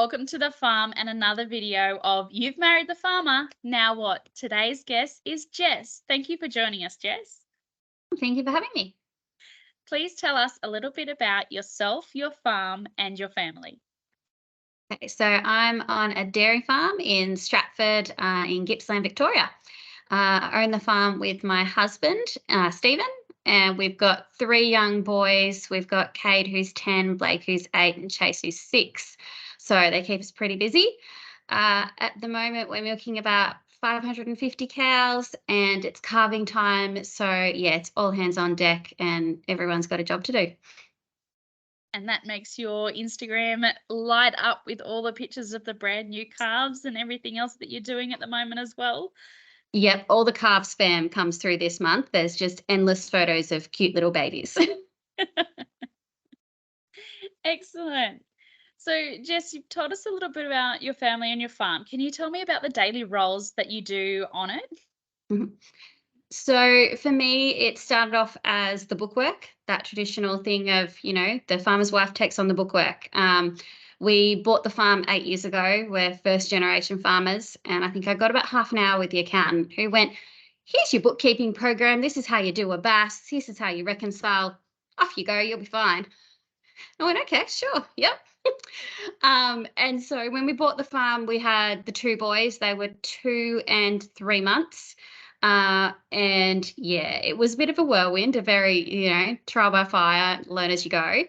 welcome to the farm and another video of You've Married the Farmer, Now What? Today's guest is Jess. Thank you for joining us, Jess. Thank you for having me. Please tell us a little bit about yourself, your farm, and your family. Okay, so I'm on a dairy farm in Stratford in Gippsland, Victoria. I own the farm with my husband, Stephen, and we've got 3 young boys. We've got Cade, who's 10, Blake, who's 8, and Chase, who's 6. So they keep us pretty busy. At the moment, we're milking about 550 cows and it's calving time. So, yeah, it's all hands on deck and everyone's got a job to do. And that makes your Instagram light up with all the pictures of the brand new calves and everything else that you're doing at the moment as well. Yep, all the calf spam comes through this month. There's just endless photos of cute little babies. Excellent. So, Jess, you've told us a little bit about your family and your farm. Can you tell me about the daily roles that you do on it? Mhm. So for me, it started off as the bookwork, that traditional thing of, the farmer's wife takes on the bookwork. We bought the farm 8 years ago. We're first generation farmers. And I think I got about half an hour with the accountant who went, here's your bookkeeping program. This is how you do a BAS. This is how you reconcile. Off you go. You'll be fine. I went, okay, sure. Yep. And so when we bought the farm, we had the 2 boys. They were 2 and 3 months. And yeah, it was a bit of a whirlwind, a very, trial by fire, learn as you go.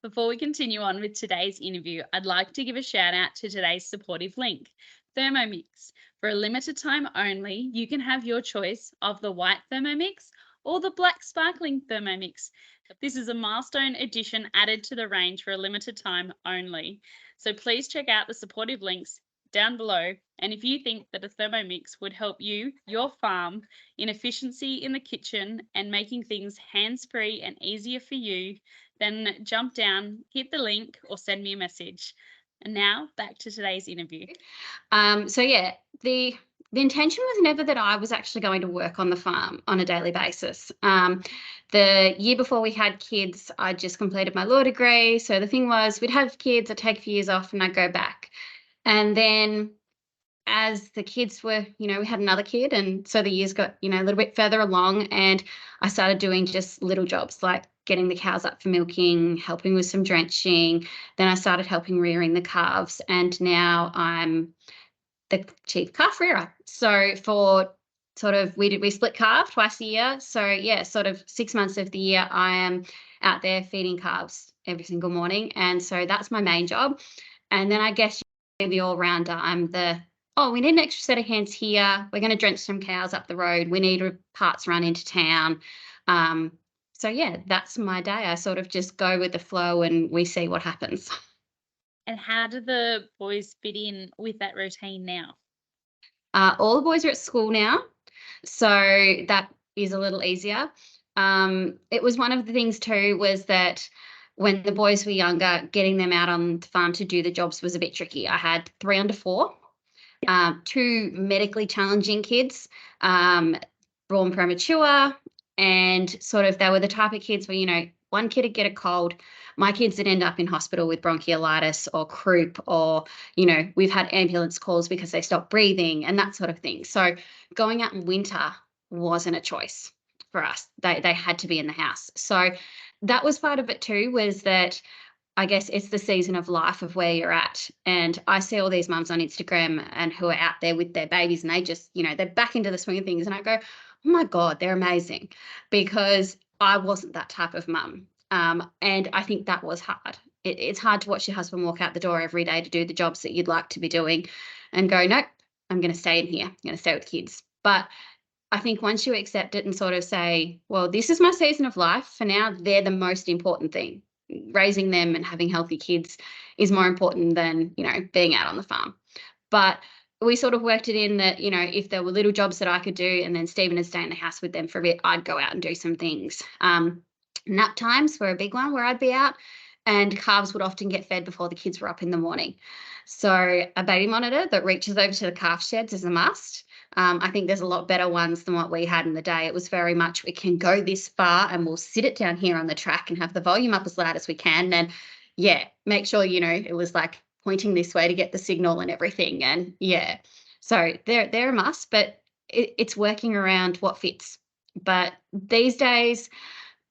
Before we continue on with today's interview, I'd like to give a shout out to today's supportive link, Thermomix. For a limited time only, you can have your choice of the white Thermomix or the black sparkling Thermomix. This is a milestone edition added to the range for a limited time only. So please check out the supportive links down below. And if you think that a Thermomix would help you, your farm, in efficiency in the kitchen and making things hands-free and easier for you, then jump down, hit the link, or send me a message. And now back to today's interview. So yeah, the intention was never that I was actually going to work on the farm on a daily basis. The year before we had kids, I just completed my law degree. So the thing was, we'd have kids, I'd take a few years off and I'd go back. And then as the kids were, we had another kid. And so the years got, a little bit further along and I started doing just little jobs like getting the cows up for milking, helping with some drenching. Then I started helping rearing the calves. And now I'm the chief calf rearer. So for sort of, we split calf twice a year. So yeah, sort of 6 months of the year, I am out there feeding calves every single morning. And so that's my main job. And then I guess the all-rounder, I'm we need an extra set of hands here. We're going to drench some cows up the road. We need parts run into town. So yeah, that's my day. I sort of just go with the flow and we see what happens. And how do the boys fit in with that routine now? All the boys are at school now, so that is a little easier. It was one of the things too was that when the boys were younger, getting them out on the farm to do the jobs was a bit tricky. I had 3 under 4. 2 medically challenging kids, born premature, and sort of they were the type of kids where, one kid would get a cold. My kids would end up in hospital with bronchiolitis or croup or, we've had ambulance calls because they stopped breathing and that sort of thing. So going out in winter wasn't a choice for us. They had to be in the house. So that was part of it too, was that I guess it's the season of life of where you're at. And I see all these mums on Instagram and who are out there with their babies and they just, they're back into the swing of things. And I go, oh my God, they're amazing, because I wasn't that type of mum. And I think that was hard. It's hard to watch your husband walk out the door every day to do the jobs that you'd like to be doing and go, nope, I'm going to stay in here. I'm going to stay with kids. But I think once you accept it and sort of say, well, this is my season of life. For now, they're the most important thing. Raising them and having healthy kids is more important than, being out on the farm. But we sort of worked it in that, if there were little jobs that I could do and then Stephen would stay in the house with them for a bit, I'd go out and do some things. Nap times were a big one where I'd be out, and calves would often get fed before the kids were up in the morning. So a baby monitor that reaches over to the calf sheds is a must. I think there's a lot better ones than what we had in the day. It was very much, we can go this far and we'll sit it down here on the track and have the volume up as loud as we can. And yeah, make sure, it was like pointing this way to get the signal and everything. And yeah, so they're a must, but it's working around what fits. But these days,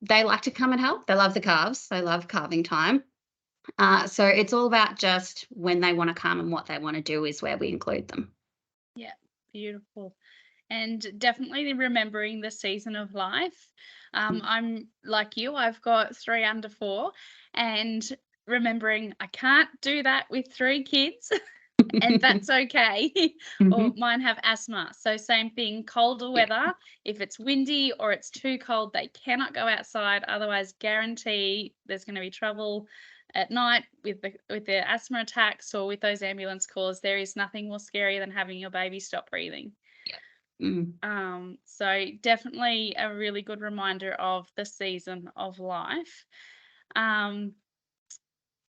they like to come and help. They love the calves. They love calving time. So it's all about just when they want to come and what they want to do is where we include them. Yeah, beautiful. And definitely remembering the season of life. I'm like you, I've got 3 under 4, and remembering I can't do that with 3 kids. And that's okay. Or Mhm. mine have asthma. So same thing, colder Yeah. weather. If it's windy or it's too cold, they cannot go outside. Otherwise, guarantee there's going to be trouble at night with the asthma attacks or with those ambulance calls. There is nothing more scary than having your baby stop breathing. Mm. So definitely a really good reminder of the season of life. Um,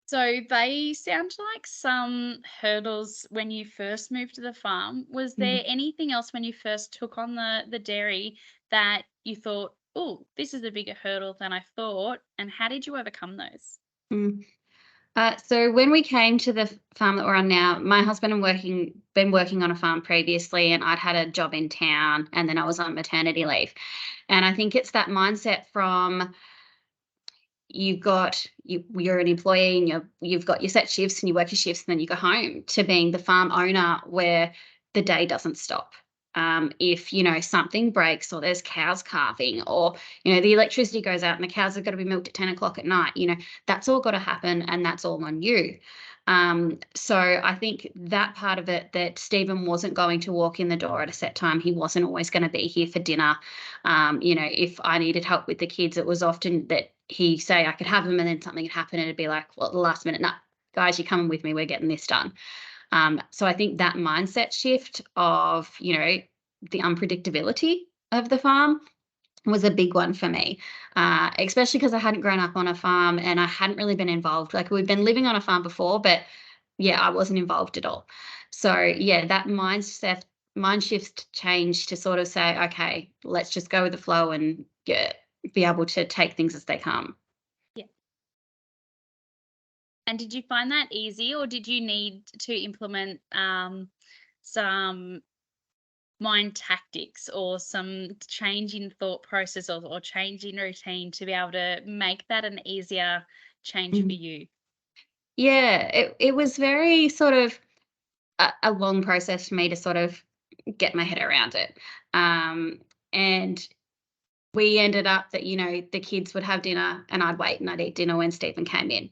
so they sound like some hurdles when you first moved to the farm. Was there Mm. anything else when you first took on the dairy that you thought, oh, this is a bigger hurdle than I thought? And how did you overcome those? Mm. So when we came to the farm that we're on now, my husband and been working on a farm previously, and I'd had a job in town, and then I was on maternity leave. And I think it's that mindset from you're an employee and you've got your set shifts and you work your shifts and then you go home, to being the farm owner where the day doesn't stop. If something breaks or there's cows calving, or the electricity goes out and the cows have got to be milked at 10 o'clock at night, that's all got to happen, and that's all on you. So I think that part of it, that Stephen wasn't going to walk in the door at a set time, he wasn't always going to be here for dinner. If I needed help with the kids, it was often that he say I could have them, and then something would happen and it'd be like, well, at the last minute, no, guys, you're coming with me, we're getting this done. So I think that mindset shift of, the unpredictability of the farm was a big one for me, especially because I hadn't grown up on a farm and I hadn't really been involved. Like, we'd been living on a farm before, but yeah, I wasn't involved at all. So yeah, that mind shift change to sort of say, okay, let's just go with the flow and be able to take things as they come. Yeah. And did you find that easy, or did you need to implement some mind tactics or some change in thought process, or change in routine to be able to make that an easier change for Mhm. you? Yeah, it was very sort of a long process for me to sort of get my head around it. And we ended up that, the kids would have dinner and I'd wait and I'd eat dinner when Stephen came in.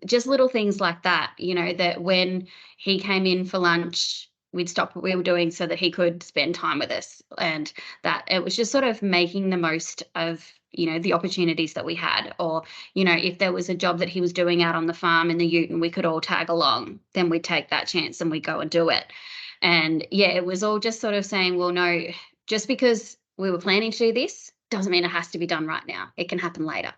Just little things like that, that when he came in for lunch, we'd stop what we were doing so that he could spend time with us. And that it was just sort of making the most of, the opportunities that we had. Or, if there was a job that he was doing out on the farm in the ute and we could all tag along, then we'd take that chance and we'd go and do it. And yeah, it was all just sort of saying, well, no, just because we were planning to do this doesn't mean it has to be done right now. It can happen later.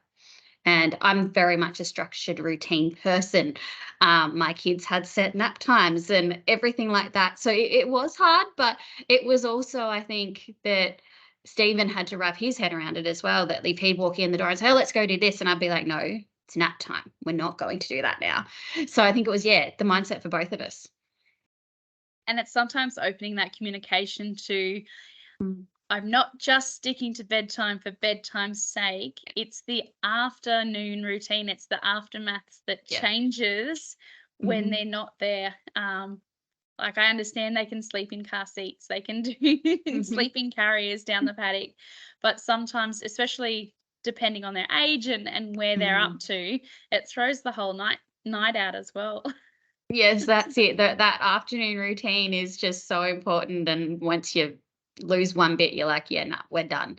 And I'm very much a structured routine person. My kids had set nap times and everything like that. So it was hard, but it was also, I think, that Stephen had to wrap his head around it as well. That if he'd walk in the door and say, oh, let's go do this, and I'd be like, no, it's nap time. We're not going to do that now. So I think it was, yeah, the mindset for both of us. And it's sometimes opening that communication to, Mm. I'm not just sticking to bedtime for bedtime's sake. It's the afternoon routine. It's the aftermaths that Yeah. changes when Mhm. they're not there. Like, I understand they can sleep in car seats, they can do Mhm. sleeping carriers down the paddock, but sometimes, especially depending on their age and where they're up Mm. to, it throws the whole night out as well. Yes, that's it. That afternoon routine is just so important, and once you lose one bit, you're like, "Yeah, nah, we're done."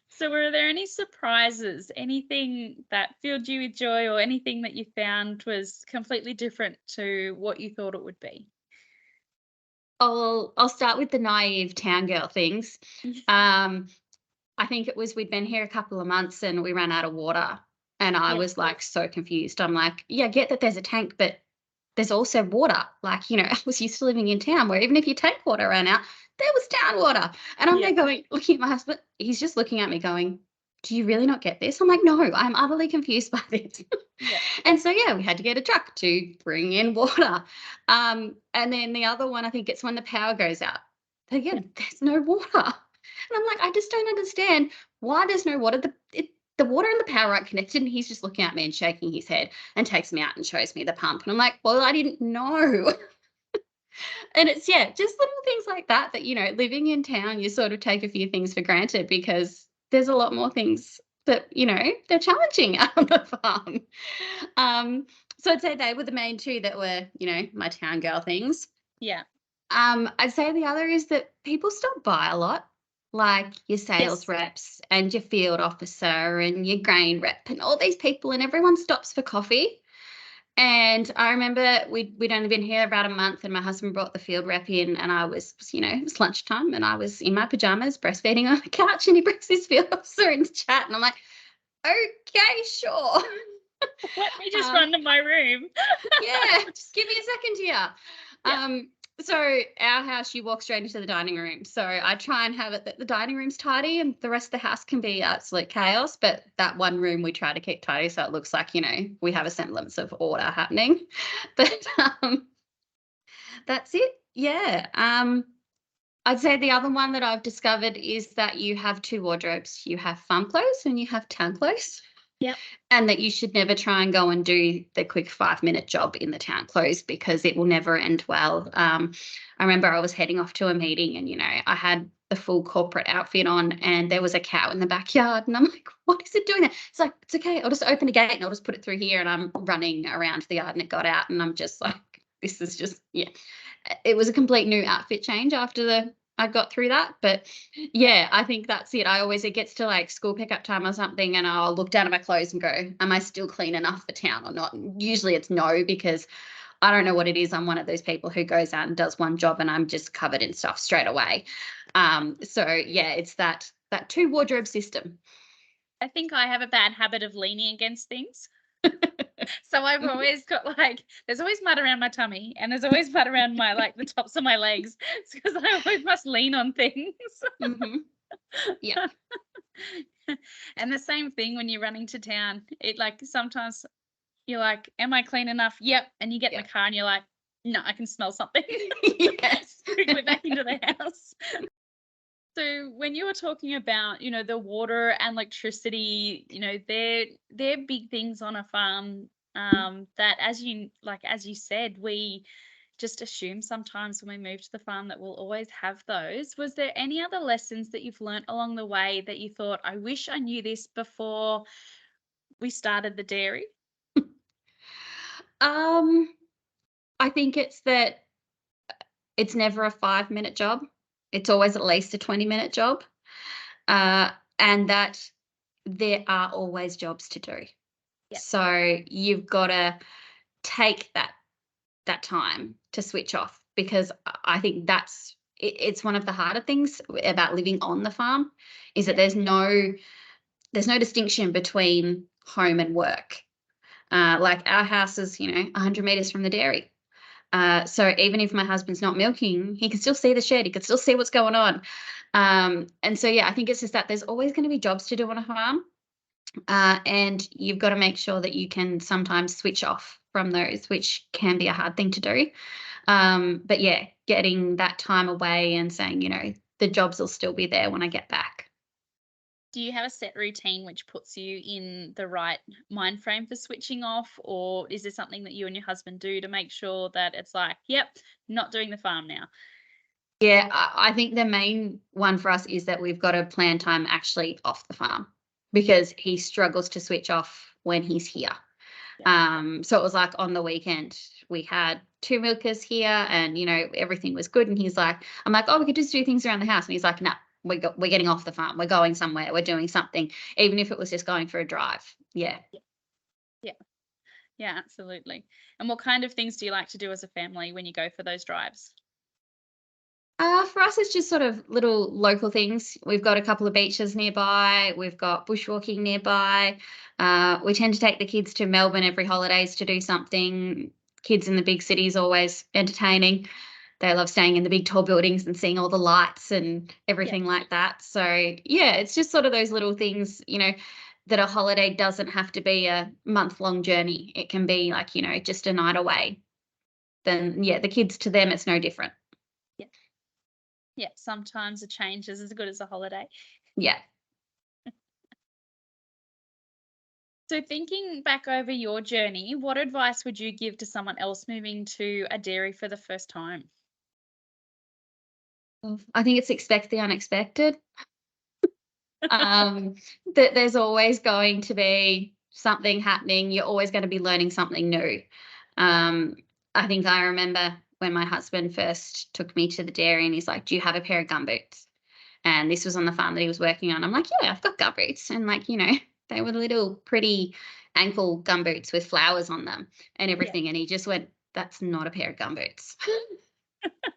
So were there any surprises, anything that filled you with joy, or anything that you found was completely different to what you thought it would be? I'll start with the naive town girl things. Um, I think it was we'd been here a couple of months and we ran out of water, and I Yeah. was, like, so confused. I'm like, "Yeah, I get that there's a tank, but there's also water." Like, I was used to living in town where even if your tank water ran out, there was town water. And I'm Yeah. there going, looking at my husband, he's just looking at me going, do you really not get this? I'm like, no, I'm utterly confused by this. Yeah. And so, yeah, we had to get a truck to bring in water. And then the other one, I think it's when the power goes out. Again, there's no water. And I'm like, I just don't understand why there's no water. The water and the power aren't connected. And he's just looking at me and shaking his head and takes me out and shows me the pump. And I'm like, well, I didn't know. And it's, yeah, just little things like that, living in town, you sort of take a few things for granted because there's a lot more things that, they're challenging out on the farm. So I'd say they were the main two that were, my town girl things. Yeah. I'd say the other is that people stop by a lot, like your sales Yes. reps and your field officer and your grain rep and all these people, and everyone stops for coffee. And I remember we'd only been here about a month, and my husband brought the field rep in, and I was, it was lunchtime, and I was in my pajamas breastfeeding on the couch, and he brings his field officer in to chat, and I'm like, okay, sure. Let me just run to my room. Yeah, just give me a second here. Yeah. So our house, you walk straight into the dining room. So I try and have it that the dining room's tidy and the rest of the house can be absolute chaos. But that one room we try to keep tidy so it looks like, we have a semblance of order happening. But that's it. Yeah. I'd say the other one that I've discovered is that you have two wardrobes. You have farm clothes and you have town clothes. Yep. And that you should never try and go and do the quick 5-minute job in the town clothes because it will never end well. I remember I was heading off to a meeting and, I had the full corporate outfit on and there was a cow in the backyard. And I'm like, what is it doing there? It's like, it's okay. I'll just open a gate and I'll just put it through here. And I'm running around the yard and it got out. And I'm just like, this is just, yeah. It was a complete new outfit change after I got through that. But yeah, I think that's it. It gets to like school pickup time or something and I'll look down at my clothes and go, am I still clean enough for town or not? And usually it's no, because I don't know what it is. I'm one of those people who goes out and does one job and I'm just covered in stuff straight away. So yeah, it's that 2 wardrobe system. I think I have a bad habit of leaning against things. So I've always got there's always mud around my tummy and there's always mud around the tops of my legs. It's because I always must lean on things. Mm-hmm. Yeah. And the same thing when you're running to town. It sometimes you're like, am I clean enough? Yep. And you get in the car and you're like, no, I can smell something. Yes. Quickly back into the house. So when you were talking about, the water and electricity, they're big things on a farm, that as you said, we just assume sometimes when we move to the farm that we'll always have those. Was there any other lessons that you've learnt along the way that you thought, I wish I knew this before we started the dairy? I think it's that it's never a 5-minute job. It's always at least a 20-minute job. And that there are always jobs to do. Yep. So you've got to take that time to switch off, because I think it's one of the harder things about living on the farm is that there's no distinction between home and work. Like our house is 100 meters from the dairy. So even if my husband's not milking, he can still see the shed. He can still see what's going on. And so, yeah, I think it's just that there's always going to be jobs to do on a farm. And you've got to make sure that you can sometimes switch off from those, which can be a hard thing to do. But yeah, getting that time away and saying, the jobs will still be there when I get back. Do you have a set routine which puts you in the right mind frame for switching off, or is there something that you and your husband do to make sure that it's like, yep, not doing the farm now? Yeah, I think the main one for us is that we've got to plan time actually off the farm, because he struggles to switch off when he's here. So it was like on the weekend we had 2 milkers here and everything was good, and he's like, I'm like, oh, we could just do things around the house, and he's like, no, we're getting off the farm, we're going somewhere, we're doing something, even if it was just going for a drive. Yeah Absolutely. And what kind of things do you like to do as a family when you go for those drives? For us, it's just sort of little local things. We've got a couple of beaches nearby. We've got bushwalking nearby. We tend to take the kids to Melbourne every holidays to do something. Kids in the big cities always entertaining. they love staying in the big tall buildings and seeing all the lights and everything Yeah. like that. So yeah, it's just sort of those little things, that a holiday doesn't have to be a month-long journey. It can be like, just a night away. Then yeah, the kids, to them, it's no different. Yeah. Yeah. Sometimes a change is as good as a holiday. Yeah. So, thinking back over your journey, what advice would you give to someone else moving to a dairy for the first time? I think it's expect the unexpected. Um, that there's always going to be something happening. You're always going to be learning something new. Um, I think I remember when my husband first took me to the dairy and he's like, "Do you have a pair of gumboots?" And this was on the farm that he was working on. I'm like, "Yeah, I've got gumboots." And like, they were little pretty ankle gumboots with flowers on them and Yeah. everything. And he just went, "That's not a pair of gumboots."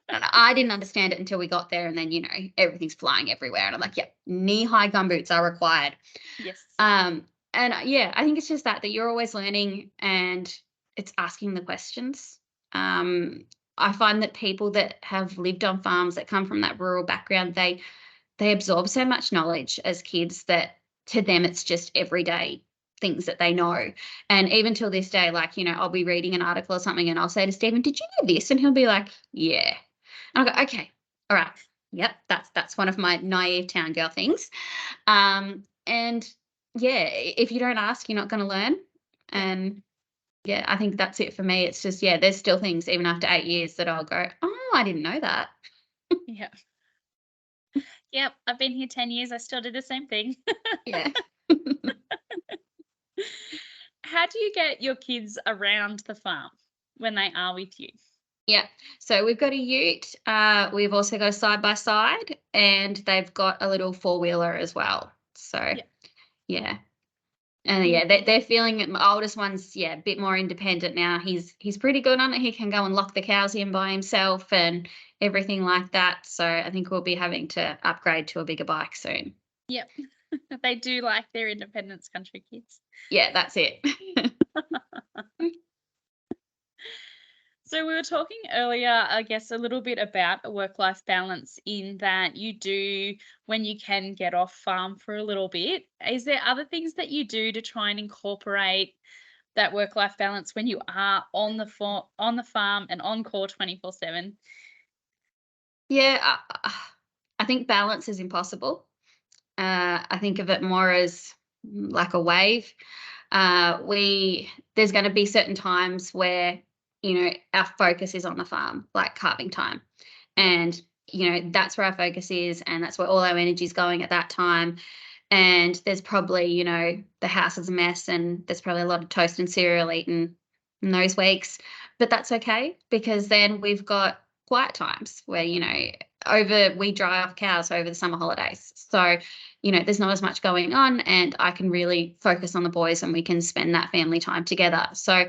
And I didn't understand it until we got there, and then, everything's flying everywhere, and I'm like, "Yep, knee-high gumboots are required." Yes. Um, and, yeah, I think it's just that you're always learning and it's asking the questions. Um, I find that people that have lived on farms, that come from that rural background, they absorb so much knowledge as kids that to them it's just everyday things that they know. And even till this day, like, I'll be reading an article or something and I'll say to Stephen, "Did you know this?" And he'll be like, "Yeah." And I'll go, "Okay, all right. Yep, that's one of my naive town girl things." And yeah, if you don't ask, you're not gonna learn. Yeah. And yeah, I think that's it for me. It's just, yeah, there's still things even after 8 years that I'll go, "Oh, I didn't know that." Yeah. Yep. I've been here 10 years. I still do the same thing. Yeah. How do you get your kids around the farm when they are with you? Yeah. So we've got a ute. We've also got a side by side, and they've got a little four-wheeler as well. So Yeah. yeah. And Mm. yeah, they're feeling it. My oldest one's, yeah, a bit more independent now. He's pretty good on it. He can go and lock the cows in by himself and everything like that. So I think we'll be having to upgrade to a bigger bike soon. Yep. They do like their independence country kids. Yeah, that's it. So we were talking earlier, I guess, a little bit about a work-life balance in that you do when you can get off farm for a little bit. Is there other things that you do to try and incorporate that work-life balance when you are on the farm and on call 24/7? Yeah, I think balance is impossible. I think of it more as like a wave. We There's going to be certain times where our focus is on the farm, like calving time, Yeah. and that's where our focus is, and that's where all our energy is going at that time. And there's probably the house is a mess, and there's probably a lot of toast and cereal eaten in those weeks, but that's okay because then we've got quiet times where over we dry off cows over the summer holidays. So, there's not as much going on and I can really focus on the boys and we can spend that family time together. So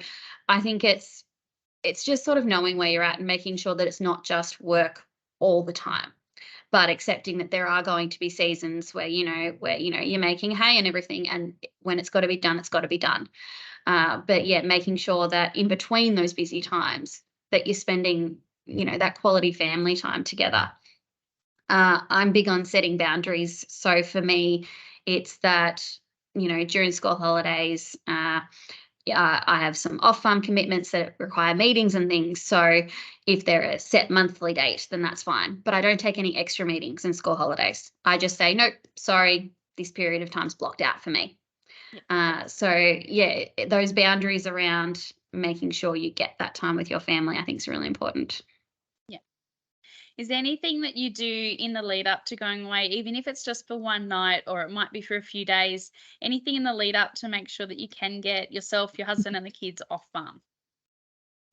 I think it's just sort of knowing where you're at and making sure that it's not just work all the time, but accepting that there are going to be seasons where, you're making hay and everything. And when it's got to be done, it's got to be done. But yeah, making sure that in between those busy times that you're spending, that quality family time together. I'm big on setting boundaries. So for me, it's that, during school holidays, yeah, I have some off farm commitments that require meetings and things. So if they're a set monthly date, then that's fine. But I don't take any extra meetings in school holidays. I just say, nope, sorry, this period of time's blocked out for me. Yeah. So yeah, those boundaries around making sure you get that time with your family, I think is really important. Yeah. Is there anything that you do in the lead up to going away, even if it's just for one night or it might be for a few days, anything in the lead up to make sure that you can get yourself, your husband, and the kids off farm?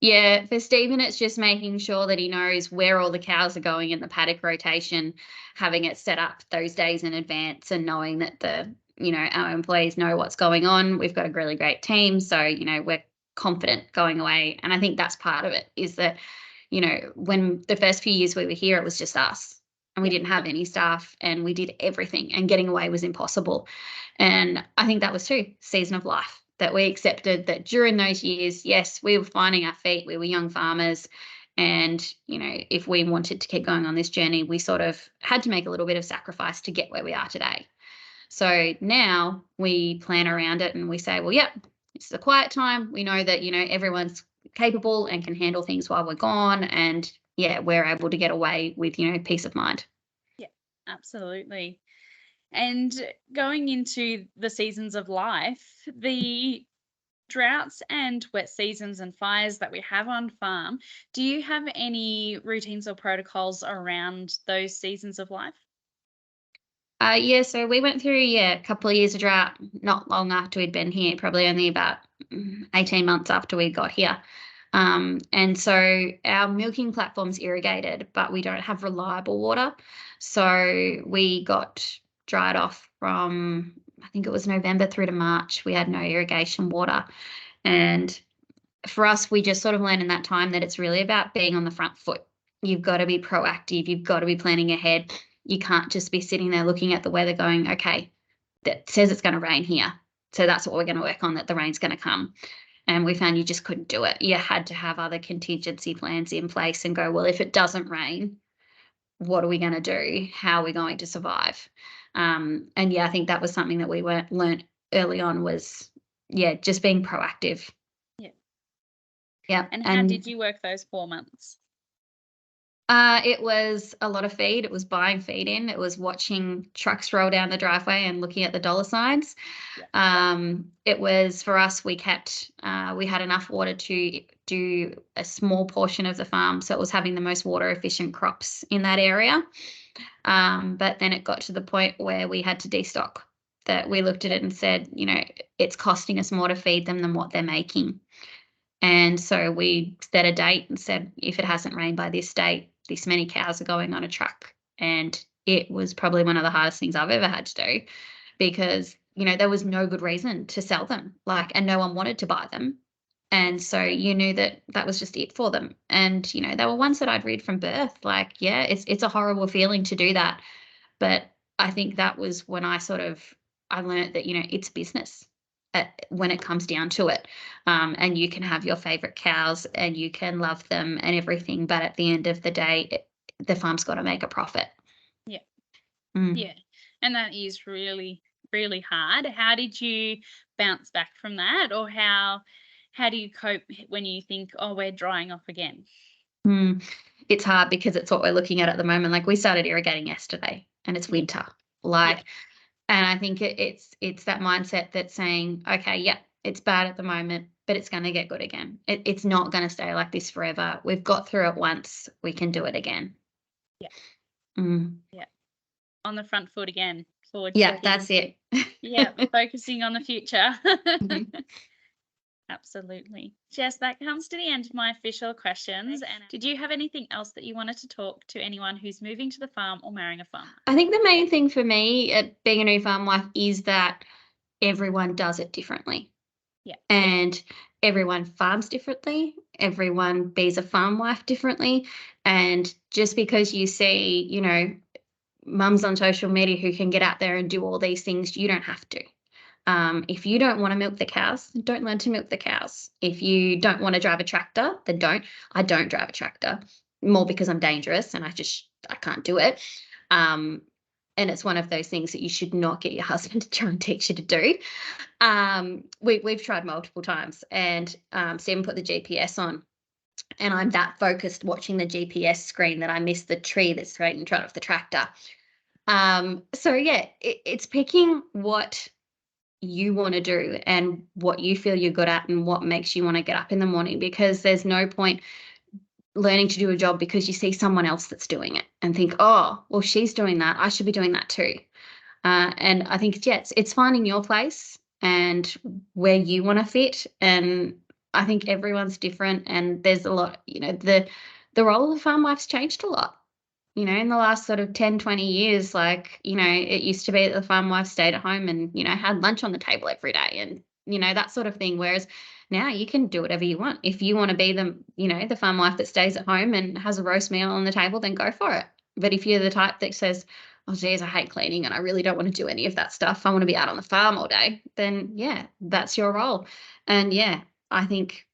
Yeah, for Stephen, it's just making sure that he knows where all the cows are going in the paddock rotation, having it set up those days in advance and knowing that our employees know what's going on. We've got a really great team. So, we're confident going away. And I think that's part of it is that, when the first few years we were here, it was just us and we Yeah. didn't have any staff and we did everything and getting away was impossible. And I think that was too season of life that we accepted that during those years, yes, we were finding our feet, we were young farmers, And, if we wanted to keep going on this journey, we sort of had to make a little bit of sacrifice to get where we are today. So now we plan around it and we say, well, yep, it's a quiet time. We know that, everyone's capable and can handle things while we're gone. And yeah, we're able to get away with, peace of mind. Yeah, absolutely. And going into the seasons of life, the droughts and wet seasons and fires that we have on farm, do you have any routines or protocols around those seasons of life? Yeah, so we went through, a couple of years of drought not long after we'd been here, probably only about 18 months after we got here. And so our milking platform's irrigated, but we don't have reliable water. So we got dried off from, I think it was November through to March. We had no irrigation water. And for us, we just sort of learned in that time that it's really about being on the front foot. You've got to be proactive. You've got to be planning ahead. You can't just be sitting there looking at the weather going, okay, that says it's going to rain here. So that's what we're going to work on, that the rain's going to come. And we found you just couldn't do it. You had to have other contingency plans in place and go, well, if it doesn't rain, what are we going to do? How are we going to survive? And yeah, I think that was something that we learned early on was, just being proactive. Yeah. Yeah. And how did you work those 4 months? It was a lot of feed. It was buying feed in. It was watching trucks roll down the driveway and looking at the dollar signs. Yeah. It was, for us, we had enough water to do a small portion of the farm. So it was having the most water efficient crops in that area. But then it got to the point where we had to destock, that we looked at it and said, it's costing us more to feed them than what they're making. And so we set a date and said, if it hasn't rained by this date, this many cows are going on a truck. And it was probably one of the hardest things I've ever had to do, because, there was no good reason to sell them, and no one wanted to buy them. And so you knew that that was just it for them. And, they were ones that I'd read from birth. It's a horrible feeling to do that. But I think that was when I learned that, it's business. When it comes down to it, and you can have your favorite cows and you can love them and everything, but at the end of the day, the farm's got to make a profit. Yeah. Mm. Yeah. And that is really, really hard. How did you bounce back from that? Or how do you cope when you think, oh, we're drying off again? It's hard because it's what we're looking at the moment. Like, we started irrigating yesterday and it's winter. And I think it's that mindset that's saying, okay, yeah, it's bad at the moment, but it's going to get good again. It's not going to stay like this forever. We've got through it once. We can do it again. Yeah. Yeah. On the front foot again. Forward. Yeah, that's it. Yeah, focusing on the future. Mm-hmm. Absolutely. Jess, that comes to the end of my official questions. And did you have anything else that you wanted to talk to anyone who's moving to the farm or marrying a farm? I think the main thing for me at being a new farm wife is that everyone does it differently. Yeah. And everyone farms differently. Everyone bees a farm wife differently. And just because you see, mums on social media who can get out there and do all these things, you don't have to. If you don't want to milk the cows, then don't learn to milk the cows. If you don't want to drive a tractor, then don't. I don't drive a tractor, more because I'm dangerous and I can't do it. And it's one of those things that you should not get your husband to try and teach you to do. We've tried multiple times, and Stephen put the GPS on, and I'm that focused watching the GPS screen that I miss the tree that's straight in front of the tractor. So yeah, it's picking what you want to do and what you feel you're good at and what makes you want to get up in the morning, because there's no point learning to do a job because you see someone else that's doing it and think, oh, well, she's doing that, I should be doing that too. And I think, it's finding your place and where you want to fit. And I think everyone's different, and there's a lot, the role of the farm wife's changed a lot. In the last sort of 10, 20 years, it used to be that the farm wife stayed at home and, had lunch on the table every day and, that sort of thing. Whereas now you can do whatever you want. If you want to be the farm wife that stays at home and has a roast meal on the table, then go for it. But if you're the type that says, oh, geez, I hate cleaning and I really don't want to do any of that stuff, I want to be out on the farm all day, then, that's your role. And, I think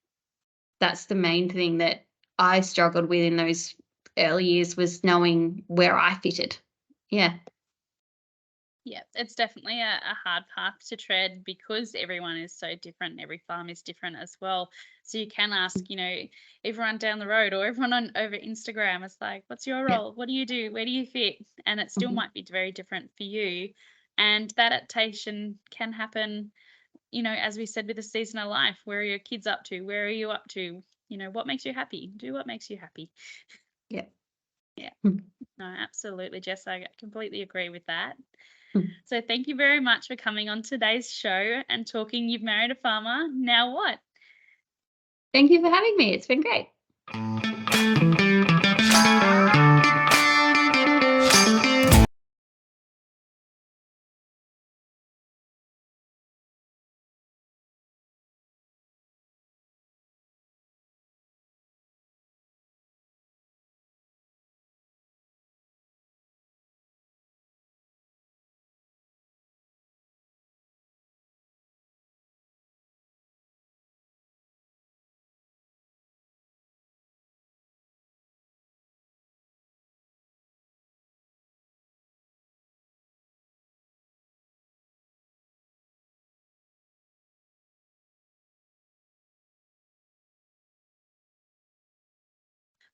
that's the main thing that I struggled with in those early years was knowing where I fitted. Yeah. Yeah, it's definitely a hard path to tread because everyone is so different and every farm is different as well. So you can ask, everyone down the road or everyone over Instagram, it's like, what's your Yeah. role? What do you do? Where do you fit? And it still Mhm. might be very different for you. And that adaptation can happen, as we said with the season of life. Where are your kids up to? Where are you up to? What makes you happy? Do what makes you happy. Yeah. Yeah. Mm. No, absolutely, Jess. I completely agree with that. Mm. So thank you very much for coming on today's show and talking You've Married a Farmer. Now what? Thank you for having me. It's been great.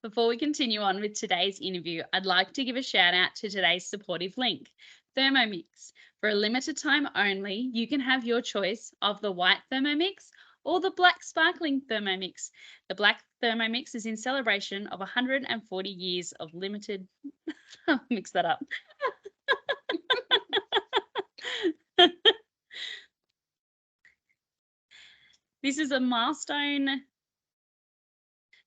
Before we continue on with today's interview, I'd like to give a shout out to today's supportive link, Thermomix. For a limited time only, you can have your choice of the white Thermomix or the black sparkling Thermomix. The black Thermomix is in celebration of 140 years of limited. I'll mix that up. This is a milestone.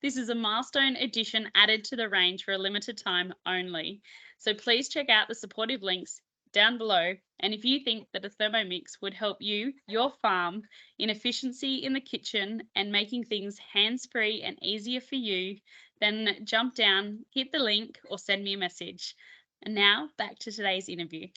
This is a milestone edition added to the range for a limited time only. So please check out the supportive links down below. And if you think that a Thermomix would help you, your farm, in efficiency in the kitchen and making things hands-free and easier for you, then jump down, hit the link, or send me a message. And now back to today's interview.